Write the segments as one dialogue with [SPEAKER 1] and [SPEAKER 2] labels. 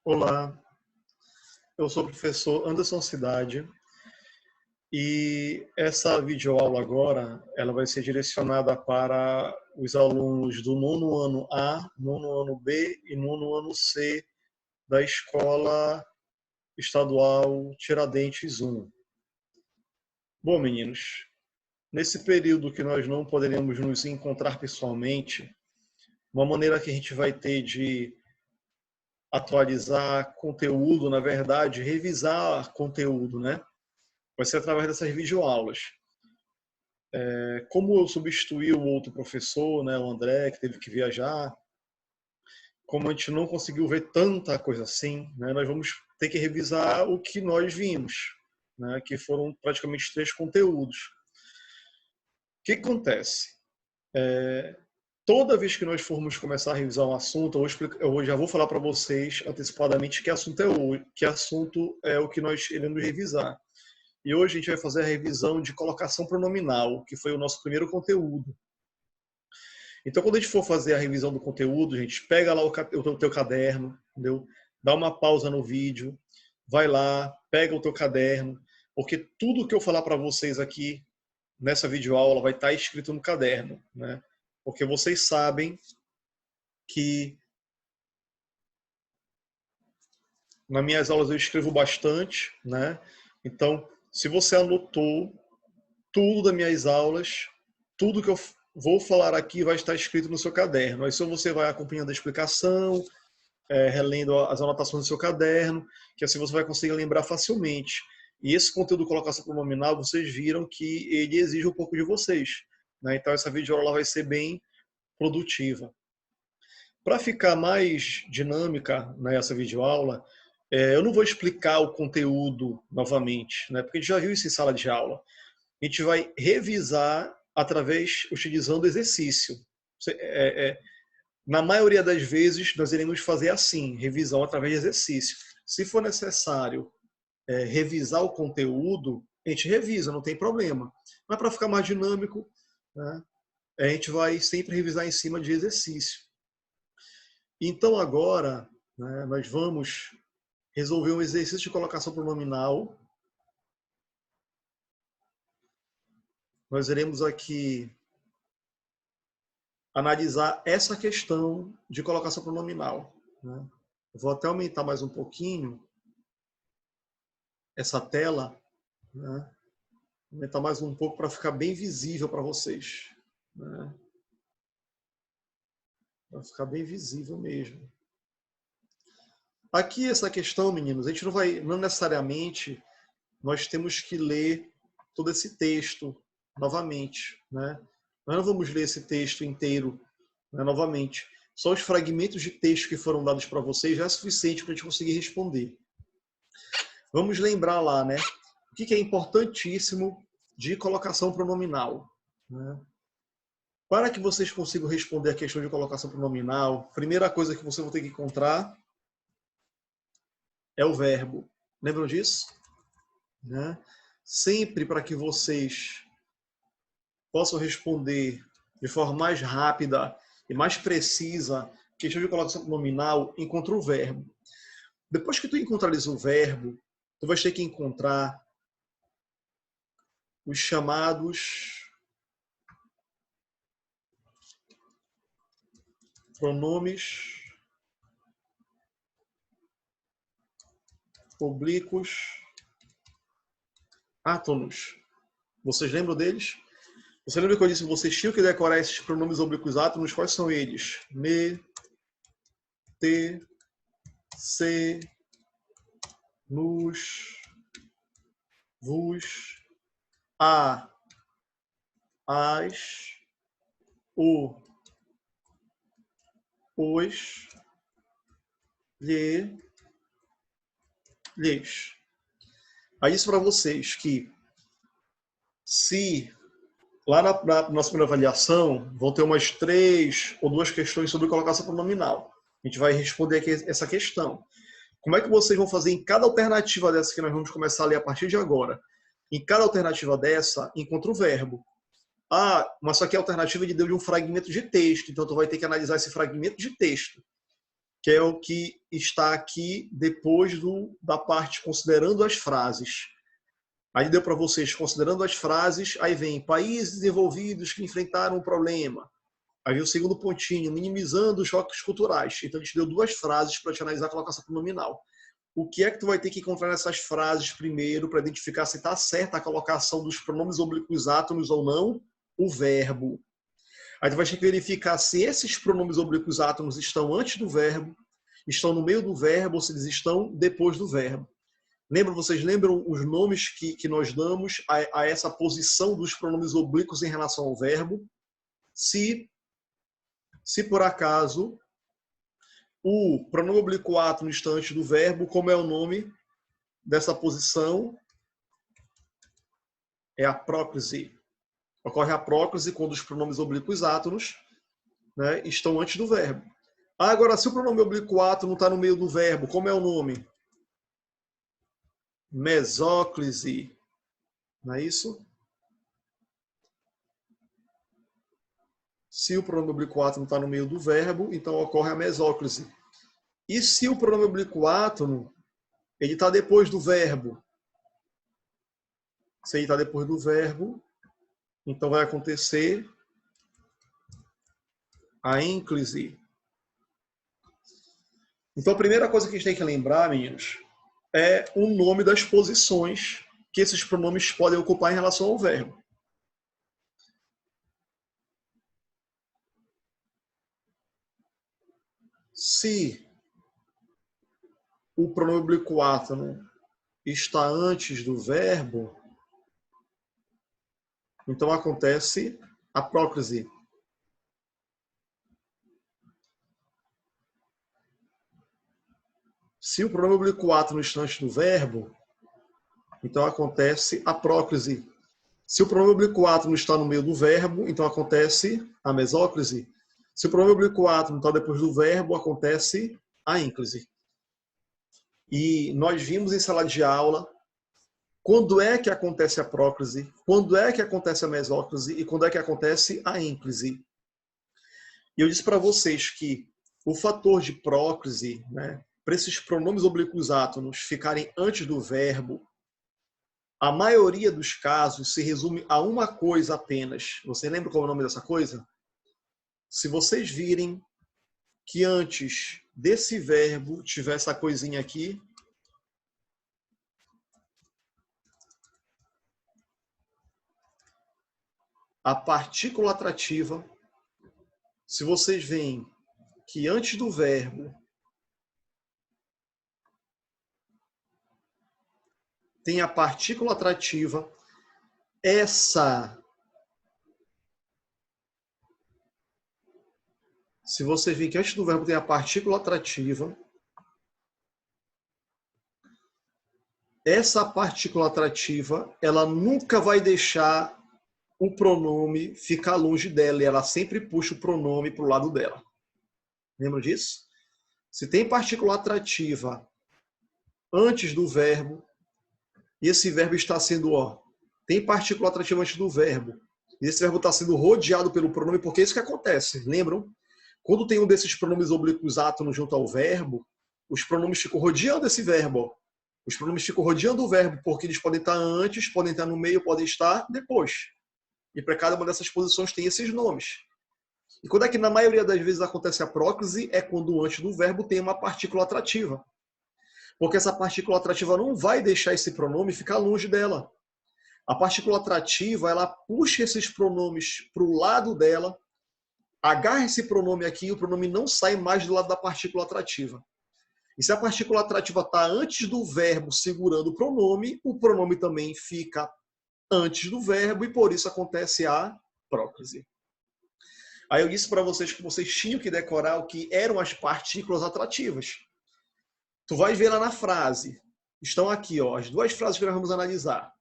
[SPEAKER 1] Olá, eu sou o professor Anderson Cidade e essa videoaula agora ela vai ser direcionada para os alunos do nono ano A, nono ano B e nono ano C da Escola Estadual Tiradentes 1. Bom, meninos, nesse período que nós não poderemos nos encontrar pessoalmente, uma maneira que a gente vai ter de atualizar conteúdo, na verdade, revisar conteúdo, né? Vai ser através dessas videoaulas. Como eu substituí o outro professor, né, o André, que teve que viajar, como a gente não conseguiu ver tanta coisa assim, né, nós vamos ter que revisar o que nós vimos, né, que foram praticamente 3 conteúdos. O que acontece? Toda vez que nós formos começar a revisar um assunto, eu já vou falar para vocês antecipadamente que assunto é hoje, que assunto é o que nós iremos revisar. E hoje a gente vai fazer a revisão de colocação pronominal, que foi o nosso primeiro conteúdo. Então, quando a gente for fazer a revisão do conteúdo, a gente pega lá o teu caderno, entendeu? Dá uma pausa no vídeo, vai lá, pega o teu caderno, porque tudo que eu falar para vocês aqui nessa videoaula vai estar escrito no caderno, né? Porque vocês sabem que nas minhas aulas eu escrevo bastante, né? Então, se você anotou tudo das minhas aulas, tudo que eu vou falar aqui vai estar escrito no seu caderno. Aí só você vai acompanhando a explicação, relendo as anotações do seu caderno, que assim você vai conseguir lembrar facilmente. E esse conteúdo de colocação pronominal, vocês viram que ele exige um pouco de vocês, né? Então essa videoaula vai ser bem produtiva. Para ficar mais dinâmica nessa videoaula, eu não vou explicar o conteúdo novamente, né? Porque a gente já viu isso em sala de aula. A gente vai revisar utilizando exercício. Na maioria das vezes, nós iremos fazer assim, revisão através de exercício. Se for necessário revisar o conteúdo, a gente revisa, não tem problema. Mas para ficar mais dinâmico, né, a gente vai sempre revisar em cima de exercício. Então agora, né, nós vamos resolver um exercício de colocação pronominal. Nós iremos aqui analisar essa questão de colocação pronominal, né? Vou até aumentar mais um pouquinho essa tela, né? Aumentar mais um pouco para ficar bem visível para vocês, né? Para ficar bem visível mesmo. Aqui essa questão, meninos, a gente não necessariamente nós temos que ler todo esse texto novamente, né? Nós não vamos ler esse texto inteiro, né, novamente. Só os fragmentos de texto que foram dados para vocês já é suficiente para a gente conseguir responder. Vamos lembrar lá, né? O que é importantíssimo de colocação pronominal, né? Para que vocês consigam responder a questão de colocação pronominal, a primeira coisa que você vai ter que encontrar é o verbo. Lembram disso? Né? Sempre para que vocês possam responder de forma mais rápida e mais precisa questão de colocação pronominal, encontra o verbo. Depois que tu encontrares o verbo, tu vais ter que encontrar os chamados pronomes oblíquos átonos. Vocês lembram deles? Você lembra que eu disse que vocês tinham que decorar esses pronomes oblíquos átonos? Quais são eles? Me, te, se, nos, vos, a, as, o, os, lhe, lhes. Aí isso para vocês que se lá na nossa primeira avaliação vão ter umas 3 ou 2 questões sobre colocação pronominal. A gente vai responder aqui essa questão. Como é que vocês vão fazer em cada alternativa dessa que nós vamos começar a ler a partir de agora? Em cada alternativa dessa, encontra o verbo. Ah, mas só que a alternativa deu de um fragmento de texto, então tu vai ter que analisar esse fragmento de texto. que é o que está aqui depois da parte considerando as frases. Aí deu para vocês, considerando as frases, aí vem países desenvolvidos que enfrentaram um problema. Aí vem o segundo pontinho, minimizando os choques culturais. Então a gente deu duas frases para te analisar a colocação pronominal. O que é que tu vai ter que encontrar nessas frases primeiro para identificar se está certa a colocação dos pronomes oblíquos átonos ou não? O verbo. Aí tu vai ter que verificar se esses pronomes oblíquos átonos estão antes do verbo, estão no meio do verbo ou se eles estão depois do verbo. Vocês lembram os nomes que nós damos a essa posição dos pronomes oblíquos em relação ao verbo? Se por acaso o pronome oblíquo átono está antes do verbo, como é o nome dessa posição? É a próclise. Ocorre a próclise quando os pronomes oblíquos átonos, né, estão antes do verbo. Agora, se o pronome oblíquo átono está no meio do verbo, como é o nome? Mesóclise. Não é isso? Se o pronome oblíquo átono está no meio do verbo, então ocorre a mesóclise. E se o pronome oblíquo átono ele está depois do verbo? Se ele está depois do verbo, então vai acontecer a ênclise. Então a primeira coisa que a gente tem que lembrar, meninos, é o nome das posições que esses pronomes podem ocupar em relação ao verbo. Se o pronome oblíquo átono está antes do verbo, então acontece a próclise. Se o pronome oblíquo átono está antes do verbo, então acontece a próclise. Se o pronome oblíquo átono está no meio do verbo, então acontece a mesóclise. Se o pronome oblíquo átono está depois do verbo, acontece a ênclise. E nós vimos em sala de aula quando é que acontece a próclise, quando é que acontece a mesóclise e quando é que acontece a ênclise. E eu disse para vocês que o fator de próclise, né, para esses pronomes oblíquos átonos ficarem antes do verbo, a maioria dos casos se resume a uma coisa apenas. Você lembra qual é o nome dessa coisa? Se vocês virem que antes desse verbo tiver essa coisinha aqui, a partícula atrativa, se vocês veem que antes do verbo tem a partícula atrativa, se você vir que antes do verbo tem a partícula atrativa, essa partícula atrativa, ela nunca vai deixar o pronome ficar longe dela, e ela sempre puxa o pronome para o lado dela. Lembra disso? Se tem partícula atrativa antes do verbo, e esse verbo está sendo, tem partícula atrativa antes do verbo, e esse verbo está sendo rodeado pelo pronome, porque é isso que acontece, lembram? Quando tem um desses pronomes oblíquos átonos junto ao verbo, os pronomes ficam rodeando esse verbo. Os pronomes ficam rodeando o verbo, porque eles podem estar antes, podem estar no meio, podem estar depois. E para cada uma dessas posições tem esses nomes. E quando é que na maioria das vezes acontece a próclise, é quando antes do verbo tem uma partícula atrativa. Porque essa partícula atrativa não vai deixar esse pronome ficar longe dela. A partícula atrativa, ela puxa esses pronomes para o lado dela, agarra esse pronome aqui e o pronome não sai mais do lado da partícula atrativa. E se a partícula atrativa está antes do verbo segurando o pronome também fica antes do verbo e por isso acontece a próclise. Aí eu disse para vocês que vocês tinham que decorar o que eram as partículas atrativas. Tu vai ver lá na frase. Estão aqui, as duas frases que nós vamos analisar.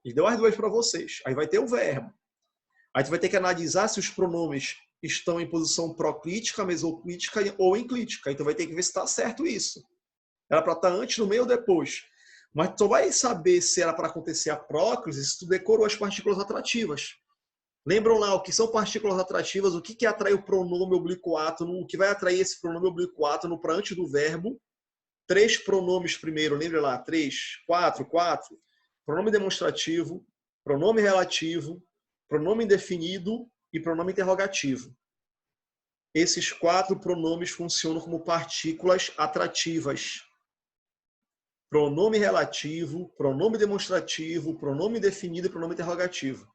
[SPEAKER 1] Ele deu as duas para vocês. Aí vai ter o verbo. Aí tu vai ter que analisar se os pronomes estão em posição proclítica, mesoclítica ou enclítica. Então vai ter que ver se está certo isso. Era para estar antes, no meio ou depois. Mas tu vai saber se era para acontecer a próclise se tu decorou as partículas atrativas. Lembram lá o que são partículas atrativas, o que atrai o pronome oblíquo átono, o que vai atrair esse pronome oblíquo átono para antes do verbo. 3 pronomes primeiro, lembra lá, 3, 4. Pronome demonstrativo, pronome relativo, pronome indefinido e pronome interrogativo. Esses 4 pronomes funcionam como partículas atrativas. Pronome relativo, pronome demonstrativo, pronome indefinido e pronome interrogativo.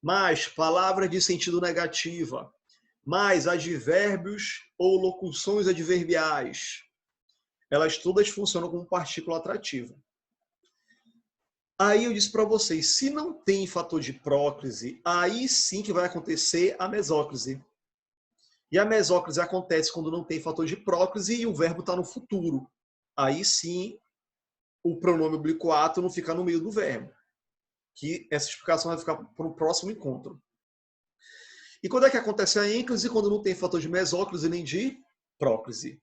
[SPEAKER 1] Mais palavras de sentido negativa, mais advérbios ou locuções adverbiais. Elas todas funcionam como partícula atrativa. Aí eu disse para vocês, se não tem fator de próclise, aí sim que vai acontecer a mesóclise. E a mesóclise acontece quando não tem fator de próclise e o verbo está no futuro. Aí sim, o pronome oblíquo átono fica no meio do verbo. Que essa explicação vai ficar para o próximo encontro. E quando é que acontece a ênclise? Quando não tem fator de mesóclise nem de próclise.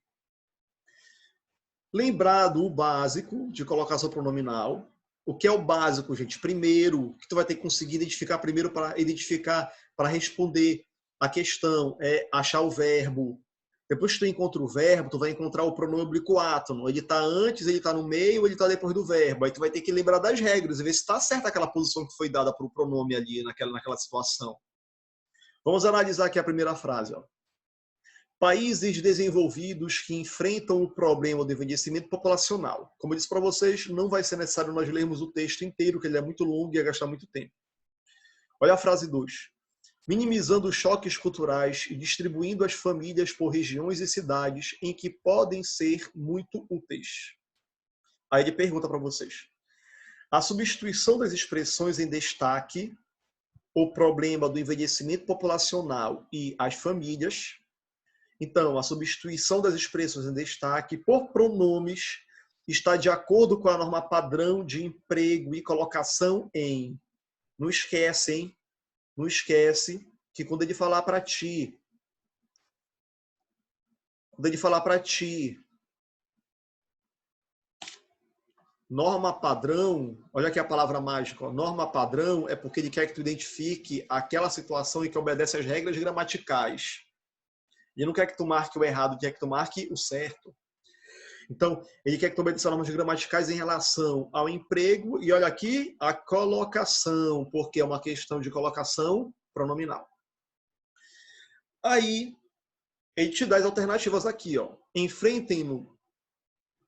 [SPEAKER 1] Lembrado o básico de colocação pronominal. O que é o básico, gente? Primeiro, que tu vai ter que conseguir identificar primeiro para responder a questão, é achar o verbo. Depois que tu encontra o verbo, tu vai encontrar o pronome oblíquo átono. Ele está antes, ele está no meio, ele está depois do verbo. Aí tu vai ter que lembrar das regras e ver se está certa aquela posição que foi dada para o pronome ali naquela situação. Vamos analisar aqui a primeira frase. Ó. Países desenvolvidos que enfrentam o problema do envelhecimento populacional. Como eu disse para vocês, não vai ser necessário nós lermos o texto inteiro, que ele é muito longo e ia gastar muito tempo. Olha a frase 2. Minimizando os choques culturais e distribuindo as famílias por regiões e cidades em que podem ser muito úteis. Aí ele pergunta para vocês. A substituição das expressões em destaque, o problema do envelhecimento populacional e as famílias. Então, a substituição das expressões em destaque por pronomes está de acordo com a norma padrão de emprego e colocação em. Não esquece, hein? Não esquece que quando ele falar para ti, norma padrão, olha aqui a palavra mágica, ó, norma padrão é porque ele quer que tu identifique aquela situação em que obedece às regras gramaticais. Ele não quer que tu marque o errado, ele quer que tu marque o certo. Então, ele quer que tu obedeça normas gramaticais em relação ao emprego e olha aqui, a colocação, porque é uma questão de colocação pronominal. Aí, ele te dá as alternativas aqui, ó. Enfrentem-no,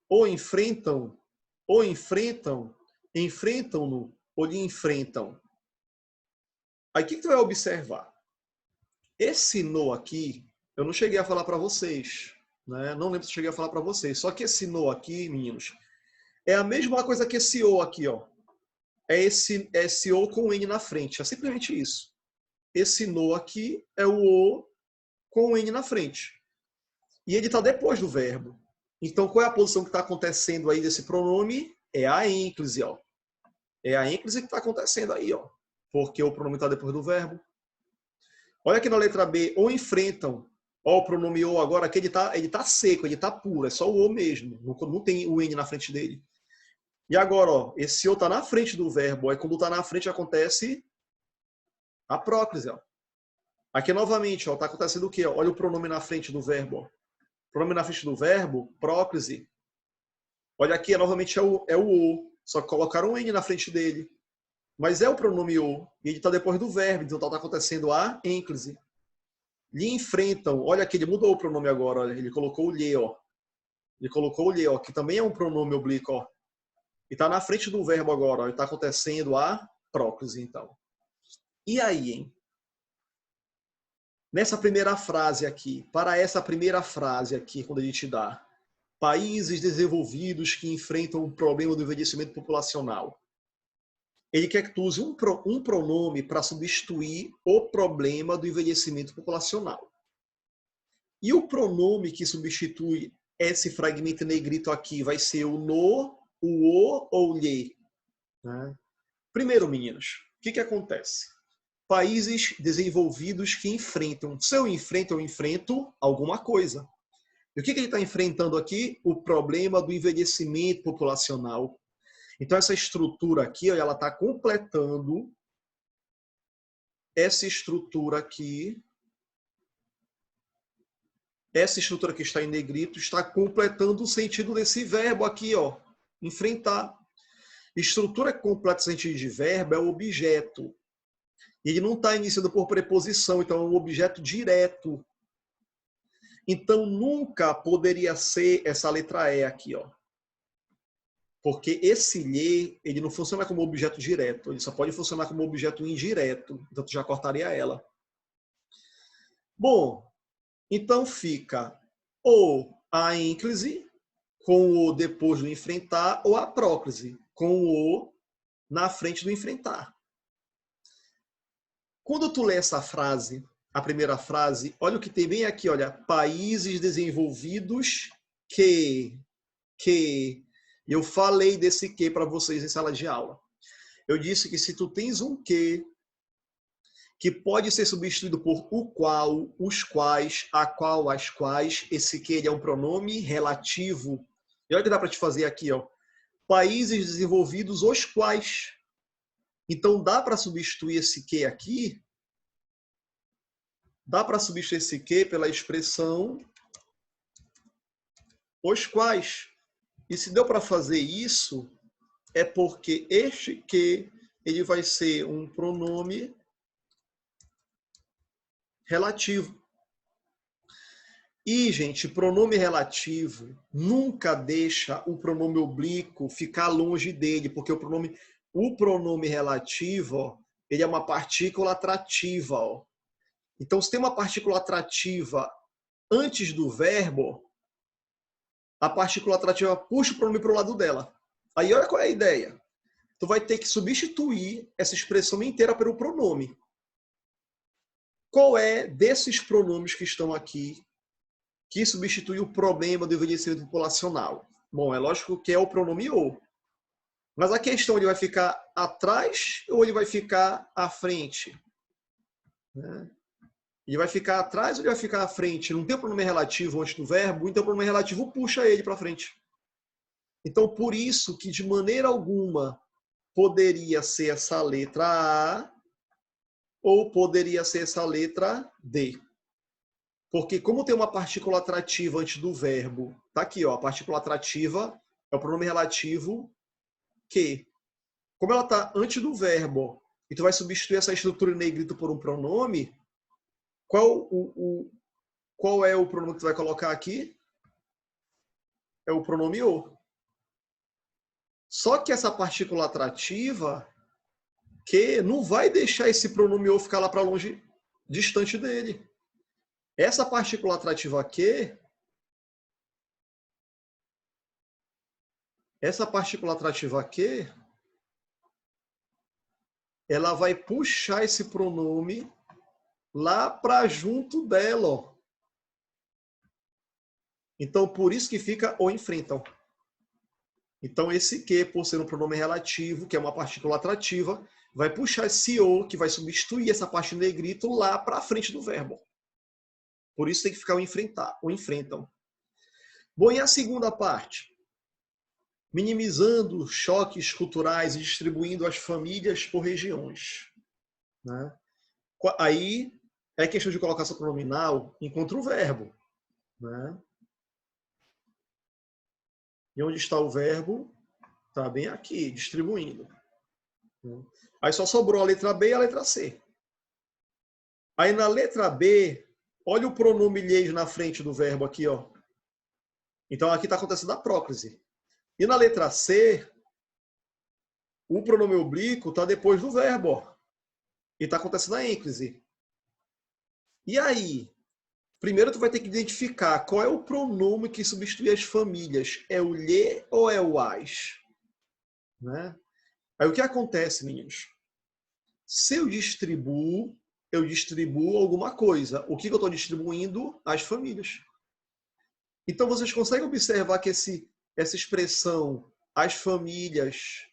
[SPEAKER 1] ou enfrentam, ou enfrentam, enfrentam-no, ou lhe enfrentam. Aí, o que tu vai observar? Esse no aqui, eu não cheguei a falar para vocês, né? Não lembro se eu cheguei a falar para vocês. Só que esse no aqui, meninos, é a mesma coisa que esse o aqui, ó. É esse o com N na frente. É simplesmente isso. Esse no aqui é o o com N na frente. E ele está depois do verbo. Então, qual é a posição que está acontecendo aí desse pronome? É a ênclise, ó. É a ênclise que está acontecendo aí, ó. Porque o pronome está depois do verbo. Olha aqui na letra B, ou enfrentam. Ó, o pronome o agora, aqui ele tá seco, ele tá puro, é só o o mesmo. Não tem o N na frente dele. E agora, ó, esse o tá na frente do verbo. Aí quando tá na frente acontece a próclise, ó. Aqui novamente, ó, tá acontecendo o quê? Olha o pronome na frente do verbo, ó. Pronome na frente do verbo, próclise. Olha aqui, novamente é o, só que colocaram um N na frente dele. Mas é o pronome o, e ele está depois do verbo, então está acontecendo a ênclise. Lhe enfrentam, olha aqui, ele mudou o pronome agora, olha, ele colocou o lhe, ó. Ele colocou o lhe, ó, que também é um pronome oblíquo, ó. E está na frente do verbo agora, ó, e está acontecendo a próclise, então. E aí, hein? Nessa primeira frase aqui, para essa primeira frase aqui, quando ele te dá países desenvolvidos que enfrentam o problema do envelhecimento populacional. Ele quer que tu use um pronome para substituir o problema do envelhecimento populacional. E o pronome que substitui esse fragmento negrito aqui vai ser o no, o ou lhe. Né? Primeiro, meninos, o que acontece? Países desenvolvidos que enfrentam. Se eu enfrento alguma coisa. E o que ele está enfrentando aqui? O problema do envelhecimento populacional. Então, essa estrutura aqui, ó, ela está completando essa estrutura aqui que está em negrito, está completando o sentido desse verbo aqui, ó, enfrentar. Estrutura que completa o sentido de verbo é o objeto. Ele não está iniciando por preposição, então é um objeto direto. Então, nunca poderia ser essa letra E aqui, ó. Porque esse lhe, ele não funciona como objeto direto, ele só pode funcionar como objeto indireto. Então, tu já cortaria ela. Bom, então fica ou a ênclise, com o depois do enfrentar, ou a próclise, com o na frente do enfrentar. Quando tu lê essa frase, a primeira frase, olha o que tem bem aqui, olha, países desenvolvidos que eu falei desse que para vocês em sala de aula. Eu disse que se tu tens um que pode ser substituído por o qual, os quais, a qual, as quais, esse que ele é um pronome relativo. E olha o que dá para te fazer aqui, ó. Países desenvolvidos, os quais. Então dá para substituir esse que aqui, dá para substituir esse que pela expressão os quais. E se deu para fazer isso, é porque este que ele vai ser um pronome relativo. E, gente, pronome relativo nunca deixa o pronome oblíquo ficar longe dele, porque o pronome relativo, ó, ele é uma partícula atrativa. Ó. Então, se tem uma partícula atrativa antes do verbo, a partícula atrativa puxa o pronome para o lado dela. Aí, olha qual é a ideia. Tu vai ter que substituir essa expressão inteira pelo pronome. Qual é desses pronomes que estão aqui que substitui o problema do envelhecimento populacional? Bom, é lógico que é o pronome o. Mas a questão, ele vai ficar atrás ou ele vai ficar à frente? Né? Ele vai ficar atrás ou ele vai ficar à frente? Não tem o pronome relativo antes do verbo, então o pronome relativo puxa ele para frente. Então, por isso que de maneira alguma poderia ser essa letra A ou poderia ser essa letra D. Porque como tem uma partícula atrativa antes do verbo, tá aqui, ó, a partícula atrativa é o pronome relativo que. Como ela está antes do verbo, e tu vai substituir essa estrutura em negrito por um pronome, qual é o pronome que tu vai colocar aqui? É o pronome o. Só que essa partícula atrativa que não vai deixar esse pronome o ficar lá para longe, distante dele. Essa partícula atrativa que, ela vai puxar esse pronome lá para junto dela. Ó. Então, por isso que fica o enfrentam. Então, esse que, por ser um pronome relativo, que é uma partícula atrativa, vai puxar esse o, que vai substituir essa parte em negrito lá para frente do verbo. Por isso tem que ficar o enfrentam. Bom, e a segunda parte? Minimizando choques culturais e distribuindo as famílias por regiões. Né? Aí é questão de colocação pronominal encontra o verbo. Né? E onde está o verbo? Está bem aqui, distribuindo. Aí só sobrou a letra B e a letra C. Aí na letra B, olha o pronome lhes na frente do verbo aqui, ó. Então aqui está acontecendo a próclise. E na letra C, o pronome oblíquo está depois do verbo, ó. E está acontecendo a ênclise. E aí? Primeiro tu vai ter que identificar qual é o pronome que substitui as famílias. É o lhe ou é o as? Né? Aí o que acontece, meninos? Se eu distribuo alguma coisa. O que eu estou distribuindo? As famílias. Então vocês conseguem observar que essa expressão, as famílias,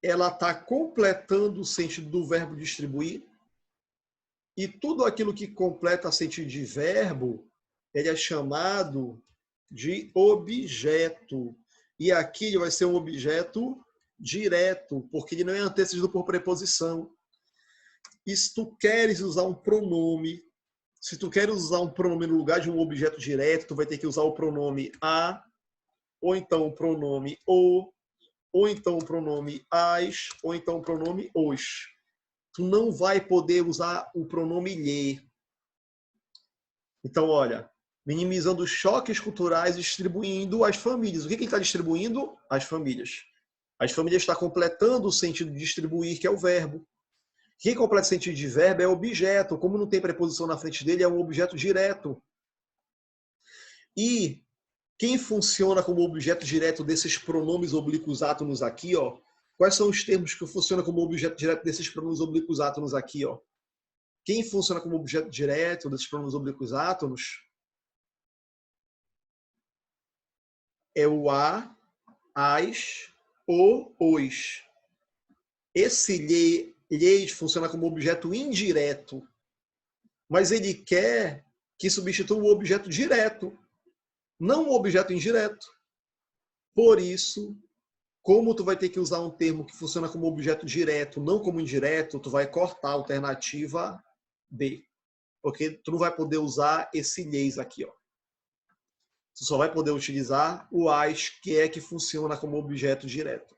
[SPEAKER 1] ela está completando o sentido do verbo distribuir? E tudo aquilo que completa sentido de verbo, ele é chamado de objeto. E aqui ele vai ser um objeto direto, porque ele não é antecedido por preposição. E se tu queres usar um pronome, se tu queres usar um pronome no lugar de um objeto direto, tu vai ter que usar o pronome a, ou então o pronome o, ou então o pronome as, ou então o pronome os. Tu não vai poder usar o pronome lhe. Então, olha, minimizando os choques culturais, distribuindo as famílias. O que ele está distribuindo? As famílias. As famílias está completando o sentido de distribuir, que é o verbo. Quem completa o sentido de verbo é objeto. Como não tem preposição na frente dele, é um objeto direto. E quem funciona como objeto direto desses pronomes oblíquos átonos aqui, ó? Quais são os termos que funcionam como objeto direto desses pronomes oblíquos átonos aqui, ó? Quem funciona como objeto direto desses pronomes oblíquos átonos é o a, as, o, os. Esse lhes funciona como objeto indireto, mas ele quer que substitua o objeto direto, não o objeto indireto. Por isso, como tu vai ter que usar um termo que funciona como objeto direto, não como indireto, tu vai cortar a alternativa B. Porque tu não vai poder usar esse lhes aqui, ó. Tu só vai poder utilizar o as, que funciona como objeto direto.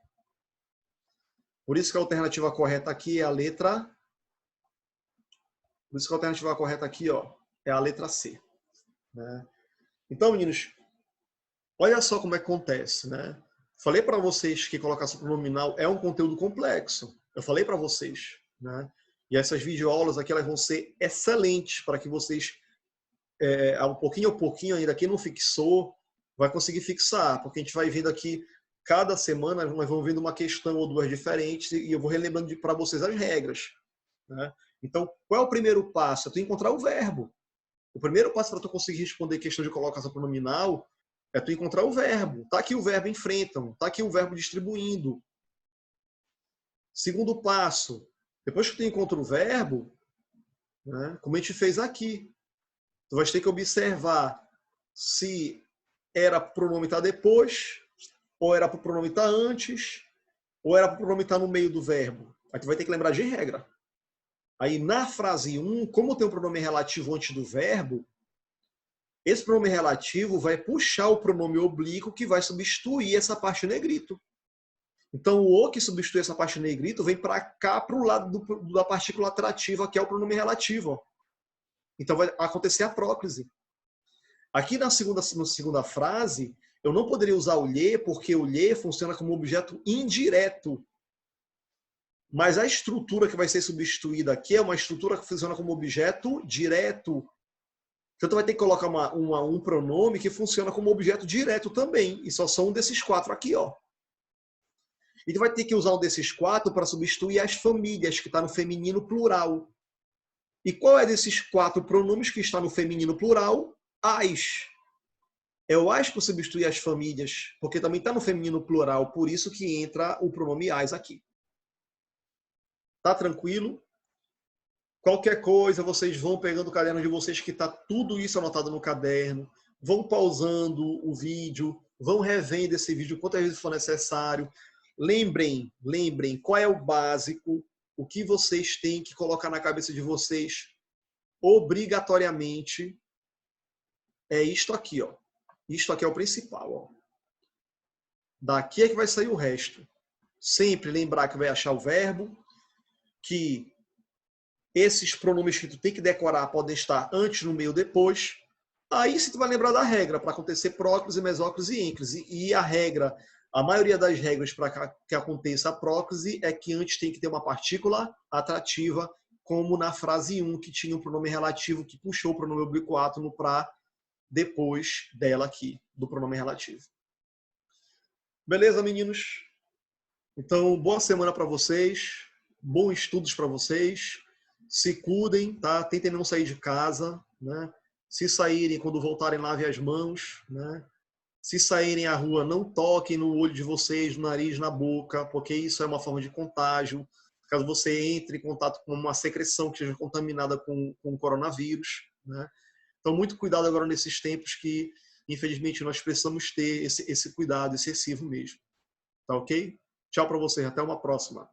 [SPEAKER 1] Por isso que a alternativa correta aqui é a letra. Por isso que a alternativa correta aqui, ó, é a letra C. Né? Então, meninos, olha só como é que acontece, né? Falei para vocês que colocação pronominal é um conteúdo complexo. Eu falei para vocês, né? E essas videoaulas aqui elas vão ser excelentes para que vocês, um pouquinho a pouquinho ainda, quem não fixou, vai conseguir fixar, porque a gente vai vendo aqui, cada semana nós vamos vendo uma questão ou duas diferentes e eu vou relembrando para vocês as regras. Né? Então, qual é o primeiro passo? É tu encontrar o verbo. O primeiro passo para tu conseguir responder questão de colocação pronominal é tu encontrar o verbo. Tá aqui o verbo enfrentam, tá aqui o verbo distribuindo. Segundo passo, depois que tu encontra o verbo, né, como a gente fez aqui, tu vai ter que observar se era para o pronome estar depois, ou era para o pronome estar antes, ou era para o pronome estar no meio do verbo. Aí tu vai ter que lembrar de regra. Aí na frase 1, como tem um pronome relativo antes do verbo, esse pronome relativo vai puxar o pronome oblíquo que vai substituir essa parte negrito. Então, o que substitui essa parte negrito vem para cá, para o lado da partícula atrativa, que é o pronome relativo. Então, vai acontecer a próclise. Aqui na segunda frase, eu não poderia usar o lhe, porque o lhe funciona como objeto indireto. Mas a estrutura que vai ser substituída aqui é uma estrutura que funciona como objeto direto. Então, tu vai ter que colocar um pronome que funciona como objeto direto também. E só são um desses quatro aqui, ó. E tu vai ter que usar um desses quatro para substituir as famílias, que está no feminino plural. E qual é desses quatro pronomes que está no feminino plural? As. É o as para substituir as famílias, porque também está no feminino plural, por isso que entra o pronome as aqui. Tá tranquilo? Qualquer coisa, vocês vão pegando o caderno de vocês, que está tudo isso anotado no caderno, vão pausando o vídeo, vão revendo esse vídeo quantas vezes for necessário. Lembrem, qual é o básico, o que vocês têm que colocar na cabeça de vocês obrigatoriamente é isto aqui, ó. Isto aqui é o principal, ó. Daqui é que vai sair o resto. Sempre lembrar que vai achar o verbo, que esses pronomes que tu tem que decorar podem estar antes, no meio, depois. Aí se tu vai lembrar da regra para acontecer próclise, mesóclise e ênclise. E a regra, a maioria das regras para que aconteça a próclise é que antes tem que ter uma partícula atrativa, como na frase 1, que tinha um pronome relativo que puxou o pronome oblíquo átono para depois dela aqui, do pronome relativo. Beleza, meninos? Então, boa semana para vocês, bons estudos para vocês. Se cuidem, tá? Tentem não sair de casa, né? Se saírem, quando voltarem, lavem as mãos, né? Se saírem à rua, não toquem no olho de vocês, no nariz, na boca, porque isso é uma forma de contágio. Caso você entre em contato com uma secreção que esteja contaminada com o coronavírus, né? Então, muito cuidado agora nesses tempos que, infelizmente, nós precisamos ter esse cuidado excessivo mesmo. Tá ok? Tchau para vocês, até uma próxima.